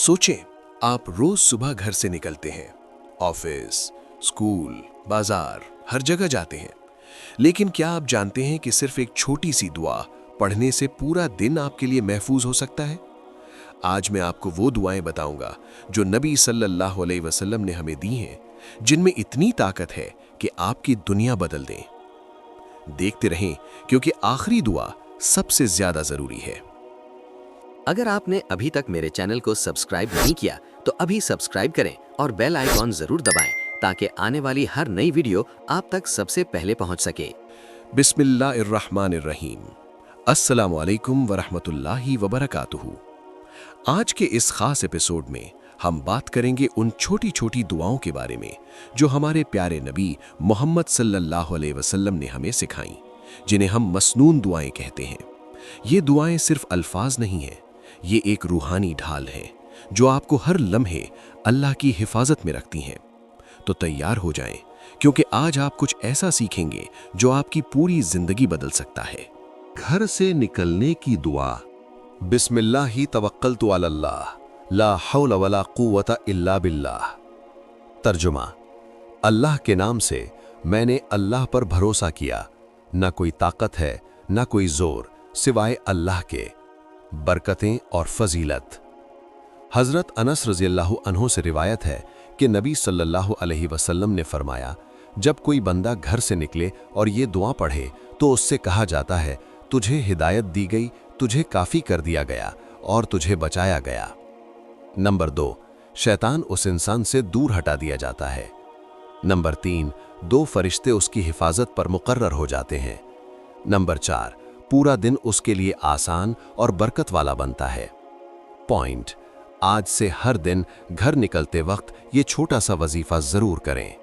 सोचें, आप रोज सुबह घर से निकलते हैं, ऑफिस, स्कूल, बाजार, हर जगह जाते हैं। लेकिन क्या आप जानते हैं कि सिर्फ एक छोटी सी दुआ पढ़ने से पूरा दिन आपके लिए महफूज हो सकता है? आज मैं आपको वो दुआएं बताऊंगा जो नबी सल्लल्लाहु अलैहि वसल्लम ने हमें दी हैं, जिनमें इतनी ताकत है कि आपकी दुनिया बदल दें। देखते रहें, क्योंकि आखिरी दुआ सबसे ज्यादा जरूरी है। अगर आपने अभी तक मेरे चैनल को सब्सक्राइब नहीं किया तो अभी सब्सक्राइब करें और बेल आइकॉन जरूर दबाएं ताकि आने वाली हर नई वीडियो आप तक सबसे पहले पहुंच सके। बिस्मिल्लाहिर्रहमानिर्रहीम। अस्सलामु अलैकुम वरहमतुल्लाहि वबरकातुहू। आज के इस खास एपिसोड में हम बात करेंगे उन छोटी छोटी दुआओं के बारे में जो हमारे प्यारे नबी मोहम्मद सल्लल्लाहु अलैहि वसल्लम ने हमें सिखाई, जिन्हें हम मसनून दुआएं कहते हैं। ये दुआएं सिर्फ अल्फाज नहीं हैं, ये एक रूहानी ढाल है जो आपको हर लम्हे अल्लाह की हिफाजत में रखती हैं। तो तैयार हो जाएं, क्योंकि आज आप कुछ ऐसा सीखेंगे जो आपकी पूरी जिंदगी बदल सकता है। घर से निकलने की दुआ। बिस्मिल्लाहि तवक्कलतु अलल्लाह, ला हौला वला कुव्वता इल्ला बिल्लाह। तर्जुमा: अल्लाह के नाम से मैंने अल्लाह पर भरोसा किया, न कोई ताकत है न कोई जोर सिवाय अल्लाह के। बरकतें और फजीलत। हजरत अनस रज़ियल्लाहु अन्हु से रिवायत है कि नबी सल्लल्लाहु अलैहि वसल्लम ने फरमाया, जब कोई बंदा घर से निकले और ये दुआ पढ़े तो उससे कहा जाता है, तुझे हिदायत दी गई, तुझे काफ़ी कर दिया गया और तुझे बचाया गया। नंबर 2, शैतान उस इंसान से दूर हटा दिया जाता है। नंबर 3, 2 फरिश्ते उसकी हिफाजत पर मुकर्रर हो जाते हैं। नंबर 4, पूरा दिन उसके लिए आसान और बरकत वाला बनता है। पॉइंट: आज से हर दिन घर निकलते वक्त ये छोटा सा वजीफा जरूर करें।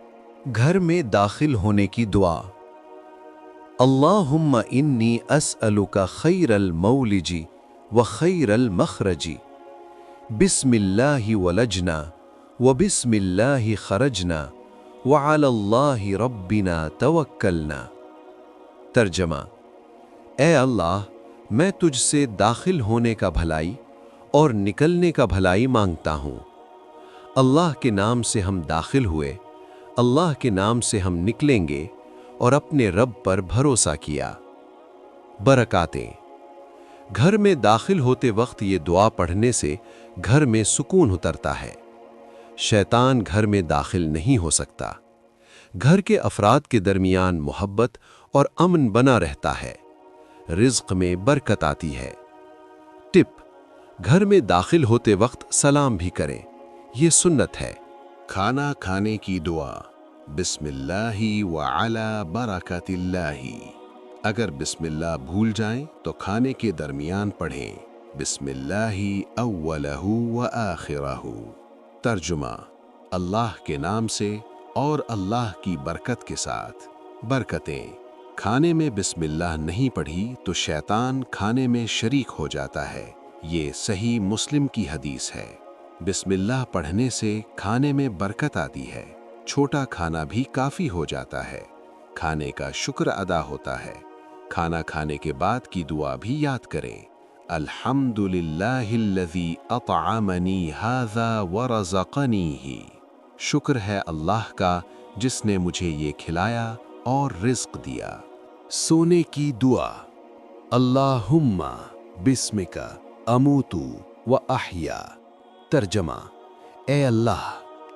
घर में दाखिल होने की दुआ। अल्लाहुम्मा इन्नी अस्अलुका खैरल मौलिजी व खैरल मखरजी, बिस्मिल्लाहि वलजना व बिस्मिल्लाहि खरजना व अलल्लाहि रब्बिना तवक्कलना। तर्जमा: ए अल्लाह, मैं तुझसे दाखिल होने का भलाई और निकलने का भलाई मांगता हूँ। अल्लाह के नाम से हम दाखिल हुए, अल्लाह के नाम से हम निकलेंगे और अपने रब पर भरोसा किया। बरकातें। घर में दाखिल होते वक्त ये दुआ पढ़ने से घर में सुकून उतरता है। शैतान घर में दाखिल नहीं हो सकता। घर के अफराद के दरमियान मोहब्बत और अमन बना रहता है। रिज़्क़ में बरकत आती है। टिप: घर में दाखिल होते वक्त सलाम भी करें, ये सुन्नत है। खाना खाने की दुआ। बिस्मिल्लाहि व अला बरकतिल्लाहि। अगर बिस्मिल्लाह भूल जाएं तो खाने के दरमियान पढ़ें, बिस्मिल्लाहि अव्वलहु व आखिरहु। तर्जुमा: अल्लाह के नाम से और अल्लाह की बरकत के साथ। बरकतें। खाने में बिस्मिल्लाह नहीं पढ़ी तो शैतान खाने में शरीक हो जाता है। ये सही मुस्लिम की हदीस है। बिस्मिल्लाह पढ़ने से खाने में बरकत आती है। छोटा खाना भी काफ़ी हो जाता है। खाने का शुक्र अदा होता है। खाना खाने के बाद की दुआ भी याद करें। अल्हम्दुलिल्लाहिल्लज़ी अतअमनी हाज़ा व रज़क़नीही। शुक्र है अल्लाह का जिसने मुझे ये खिलाया और रिज़्क़ दिया। सोने की दुआ। अल्लाहुम्मा बिस्मिका अमूतु व अहया। तर्जमा: ए अल्लाह,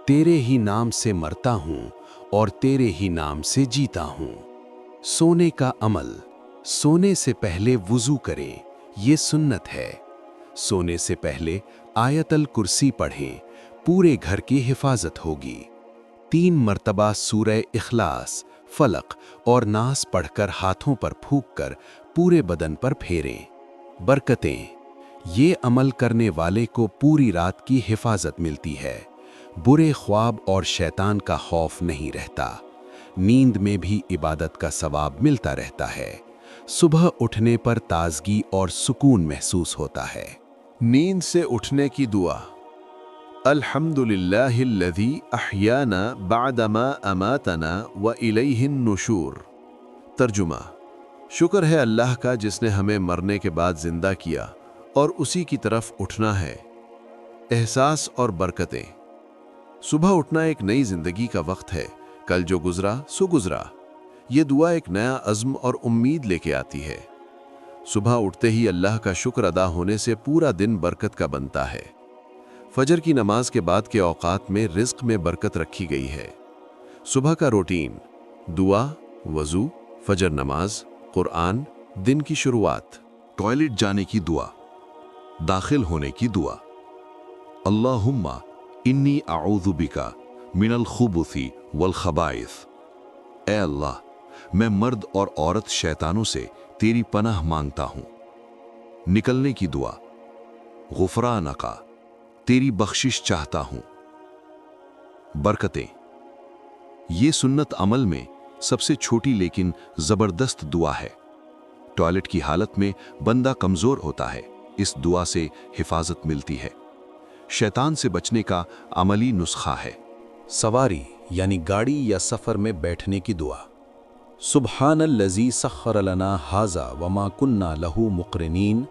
तेरे ही नाम से मरता हूँ और तेरे ही नाम से जीता हूँ। सोने का अमल। सोने से पहले वुज़ू करें, ये सुन्नत है। सोने से पहले आयतल कुर्सी पढ़ें, पूरे घर की हिफाजत होगी। 3 मर्तबा सूरह इखलास, फलक और नास पढ़कर हाथों पर फूंककर पूरे बदन पर फेरें। बरकतें। ये अमल करने वाले को पूरी रात की हिफाजत मिलती है। बुरे ख्वाब और शैतान का खौफ नहीं रहता। नींद में भी इबादत का सवाब मिलता रहता है। सुबह उठने पर ताजगी और सुकून महसूस होता है। नींद से उठने की दुआ। अल्हम्दुलिल्लाहिल्लज़ी अहयाना बअदमा अमातना व इलैहिन नुशूर। तर्जुमा: शुक्र है अल्लाह का जिसने हमें मरने के बाद जिंदा किया और उसी की तरफ उठना है। एहसास और बरकतें। सुबह उठना एक नई जिंदगी का वक्त है। कल जो गुजरा सो गुजरा। ये दुआ एक नया अज़्म और उम्मीद लेके आती है। सुबह उठते ही अल्लाह का शुक्र अदा होने से पूरा दिन बरकत का बनता है। फजर की नमाज के बाद के औकात में रिज्क में बरकत रखी गई है। सुबह का रूटीन: दुआ, वजू, फजर नमाज, कुरान, दिन की शुरुआत। टॉयलेट जाने की दुआ, दाखिल होने की दुआ। अल्लाहुम्मा इन्नी आऊज़ु बिका मिनल खुबुसी वल खबाइस। ए अल्लाह, मैं मर्द और औरत शैतानों से तेरी पनाह मांगता हूं। निकलने की दुआ: गुफरानका, तेरी बख्शिश चाहता हूं। बरकतें: ये सुन्नत अमल में सबसे छोटी लेकिन जबरदस्त दुआ है। टॉयलेट की हालत में बंदा कमजोर होता है, इस दुआ से हिफाजत मिलती है। शैतान से बचने का अमली नुस्खा है। सवारी यानी गाड़ी या सफ़र में बैठने की दुआ। सुब्हानल्लज़ी सख्खर लना हाज़ा वमा कुन्ना लहू मुक़रिनीन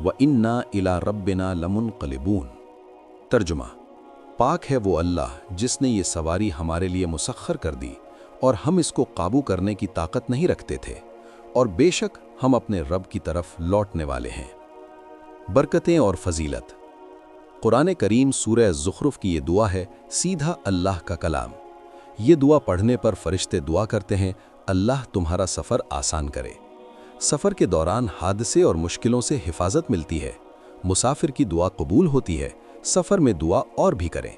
व इन्ना इला रब्बिना लमुनक़लिबून। तर्जुमा: पाक है वो अल्लाह जिसने ये सवारी हमारे लिए मुसख्खर कर दी और हम इसको काबू करने की ताकत नहीं रखते थे, और बेशक हम अपने रब की तरफ लौटने वाले हैं। बरकतें और फजीलत। कुरान करीम सूरह ज़ुख़रुफ़ की ये दुआ है, सीधा अल्लाह का कलाम। ये दुआ पढ़ने पर फरिश्ते दुआ करते हैं, अल्लाह तुम्हारा सफ़र आसान करे। सफ़र के दौरान हादसे और मुश्किलों से हिफाजत मिलती है। मुसाफिर की दुआ कबूल होती है। सफ़र में दुआ और भी करें।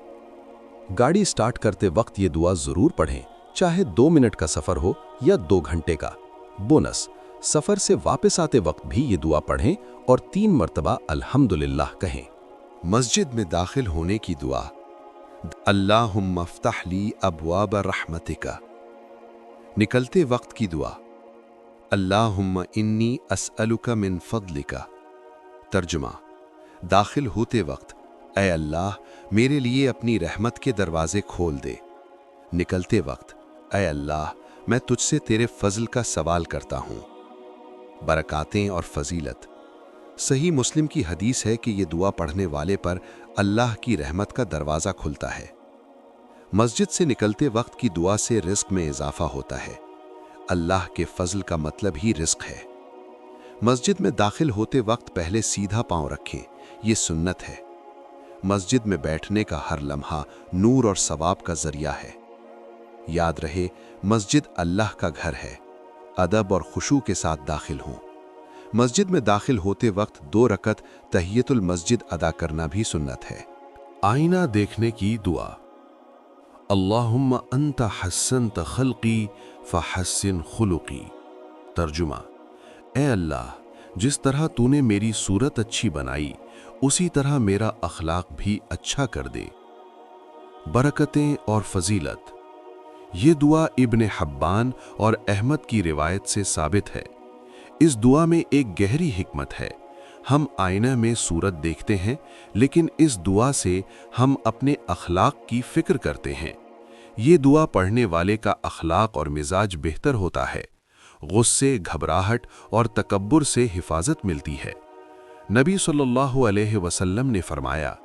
गाड़ी स्टार्ट करते वक्त ये दुआ ज़रूर पढ़ें, चाहे 2 मिनट का सफ़र हो या 2 घंटे का। बोनस: सफ़र से वापस आते वक्त भी ये दुआ पढ़ें और 3 मरतबा अल्हम्दुलिल्लाह कहें। मस्जिद में दाखिल होने की दुआ: अल्लाहुम्मा फ़्तह ली अब्वाब रहमतिका। निकलते वक्त की दुआ: अल्लाहुम्मा इन्नी अस्अलुका मिन फ़ज़लिका। तर्जुमा: दाखिल होते वक्त, ऐ अल्लाह, मेरे लिए अपनी रहमत के दरवाजे खोल दे। निकलते वक्त, ऐ अल्लाह, मैं तुझसे तेरे फजल का सवाल करता हूँ। बरकातें और फजीलत। सही मुस्लिम की हदीस है कि ये दुआ पढ़ने वाले पर अल्लाह की रहमत का दरवाज़ा खुलता है। मस्जिद से निकलते वक्त की दुआ से रिस्क में इजाफा होता है। अल्लाह के फजल का मतलब ही रिस्क है। मस्जिद में दाखिल होते वक्त पहले सीधा पांव रखें, ये सुन्नत है। मस्जिद में बैठने का हर लम्हा नूर और सवाब का जरिया है। याद रहे, मस्जिद अल्लाह का घर है। अदब और खुशू के साथ दाखिल हों। मस्जिद में दाखिल होते वक्त 2 रकत तहियतुल मस्जिद अदा करना भी सुन्नत है। आईना देखने की दुआ: अल्लाहुम्मा अंता हस्सनत खल्क़ी फ़हस्सिन खुलुक़ी। तर्जुमा: ए अल्लाह, जिस तरह तूने मेरी सूरत अच्छी बनाई, उसी तरह मेरा अखलाक भी अच्छा कर दे। बरकतें और फजीलत। ये दुआ इब्न हब्बान और अहमद की रिवायत से साबित है। इस दुआ में एक गहरी हिकमत है। हम आईना में सूरत देखते हैं, लेकिन इस दुआ से हम अपने अखलाक की फिक्र करते हैं। ये दुआ पढ़ने वाले का अखलाक और मिजाज बेहतर होता है। गुस्से, घबराहट और तकब्बुर से हिफाजत मिलती है। नबी सल्लल्लाहु अलैहि वसल्लम ने फरमाया,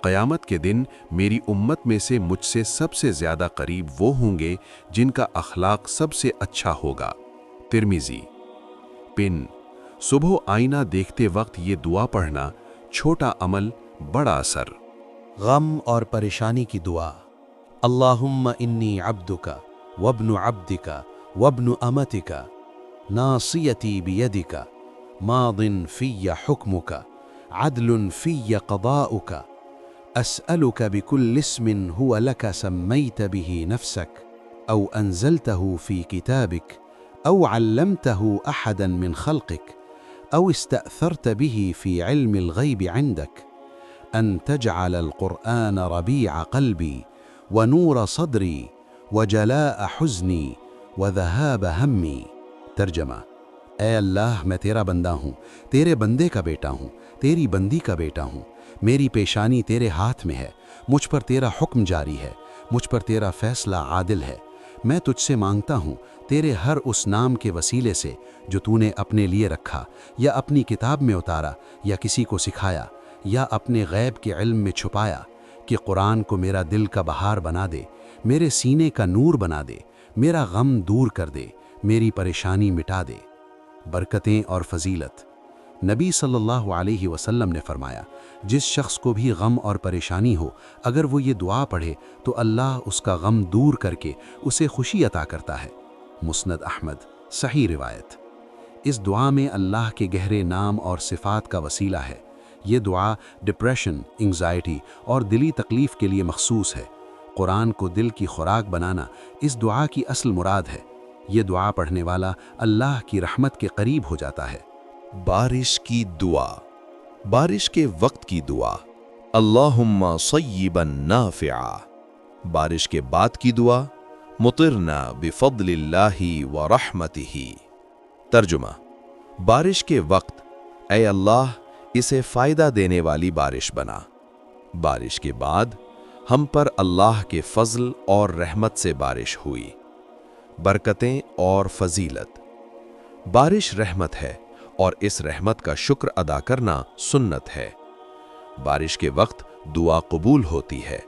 क़यामत के दिन मेरी उम्मत में से मुझसे सबसे ज़्यादा करीब वो होंगे जिनका अखलाक सबसे अच्छा होगा। तिर्मिज़ी। पिन: सुबह आईना देखते वक्त ये दुआ पढ़ना, छोटा अमल बड़ा असर। गम और परेशानी की दुआ: अल्लाहुम्मा इन्नी अब्दुका वब्नु अब्दिका वब्नु अमतिका नासियती बियदिका मादिन फ़िय्या हुक्मुका अदलुन फ़िय्या क़दाउका अस्अलुका बिकुल्लि इस्मिन हुवा लका सम्मैत बिही नफ़्सक औ अंज़लतहु फ़ी किताबिक औ अल्लमतहु अहदन मिन ख़ल्क़िक औ इस्तअथरत बिही फ़ी इल्मिल ग़ैबि इंदक अन तजअल क़ुरआन रबीअ क़ल्बी व नूर सदरी व जलाअ हुज़नी व ज़हाब हम्मी। तर्जमा: ऐ अल्लाह, मैं तेरा बंदा हूँ, तेरे बंदे का बेटा हूँ, तेरी बंदी का बेटा हूँ। मेरी पेशानी तेरे हाथ में है, मुझ पर तेरा हुक्म जारी है, मुझ पर तेरा फैसला आदिल है। मैं तुझसे मांगता हूँ तेरे हर उस नाम के वसीले से जो तूने अपने लिए रखा या अपनी किताब में उतारा या किसी को सिखाया یا اپنے غیب کے علم میں چھپایا کہ قرآن کو میرا دل کا بہار بنا دے، میرے سینے کا نور بنا دے، میرا غم دور کر دے، میری پریشانی مٹا دے۔ برکتیں اور فضیلت۔ نبی صلی اللہ علیہ وسلم نے فرمایا، جس شخص کو بھی غم اور پریشانی ہو، اگر وہ یہ دعا پڑھے تو اللہ اس کا غم دور کر کے اسے خوشی عطا کرتا ہے۔ مسند احمد، صحیح روایت۔ اس دعا میں اللہ کے گہرے نام اور صفات کا وسیلہ ہے۔ یہ دعا ڈپریشن، انگزائٹی اور دلی تکلیف کے لیے مخصوص ہے۔ قرآن کو دل کی خوراک بنانا اس دعا کی اصل مراد ہے۔ یہ دعا پڑھنے والا اللہ کی رحمت کے قریب ہو جاتا ہے۔ بارش کی دعا، بارش کے وقت کی دعا، اللہم صیبا نافعا۔ بارش کے بعد کی دعا، مطرنا بفضل اللہ ورحمتہ۔ ترجمہ: بارش کے وقت، اے اللہ اسے فائدہ دینے والی بارش بنا۔ بارش کے بعد ہم پر اللہ کے فضل اور رحمت سے بارش ہوئی۔ برکتیں اور فضیلت۔ بارش رحمت ہے اور اس رحمت کا شکر ادا کرنا سنت ہے۔ بارش کے وقت دعا قبول ہوتی ہے۔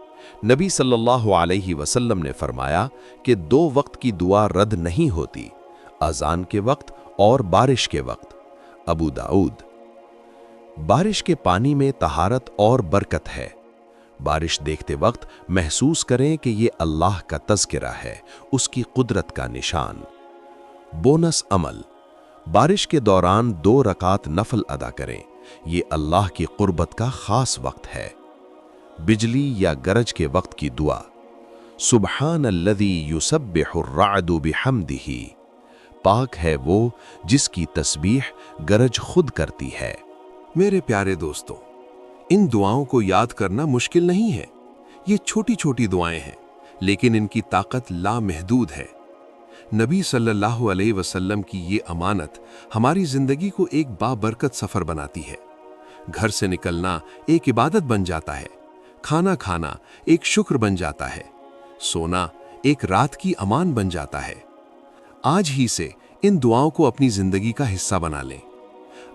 نبی صلی اللہ علیہ وسلم نے فرمایا کہ 2 وقت کی دعا رد نہیں ہوتی، اذان کے وقت اور بارش کے وقت۔ ابو داؤد۔ بارش کے پانی میں طہارت اور برکت ہے۔ بارش دیکھتے وقت محسوس کریں کہ یہ اللہ کا تذکرہ ہے، اس کی قدرت کا نشان۔ بونس عمل۔ بارش کے دوران 2 رکعت نفل ادا کریں، یہ اللہ کی قربت کا خاص وقت ہے۔ بجلی یا گرج کے وقت کی دعا، سبحان الذی یسبح الرعد بحمدہ۔ پاک ہے وہ جس کی تسبیح گرج خود کرتی ہے۔ میرے پیارے دوستوں، ان دعاؤں کو یاد کرنا مشکل نہیں ہے۔ یہ چھوٹی چھوٹی دعائیں ہیں، لیکن ان کی طاقت لامحدود ہے۔ نبی صلی اللہ علیہ وسلم کی یہ امانت ہماری زندگی کو ایک بابرکت سفر بناتی ہے۔ گھر سے نکلنا ایک عبادت بن جاتا ہے، کھانا کھانا ایک شکر بن جاتا ہے، سونا ایک رات کی امان بن جاتا ہے۔ آج ہی سے ان دعاؤں کو اپنی زندگی کا حصہ بنا لیں۔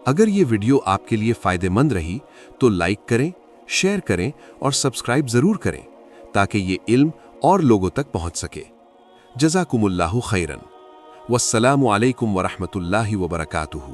اگر یہ ویڈیو آپ کے لیے فائدہ مند رہی تو لائک کریں، شیئر کریں اور سبسکرائب ضرور کریں تاکہ یہ علم اور لوگوں تک پہنچ سکے۔ جزاکم اللہ خیرن، والسلام علیکم ورحمۃ اللہ وبرکاتہ۔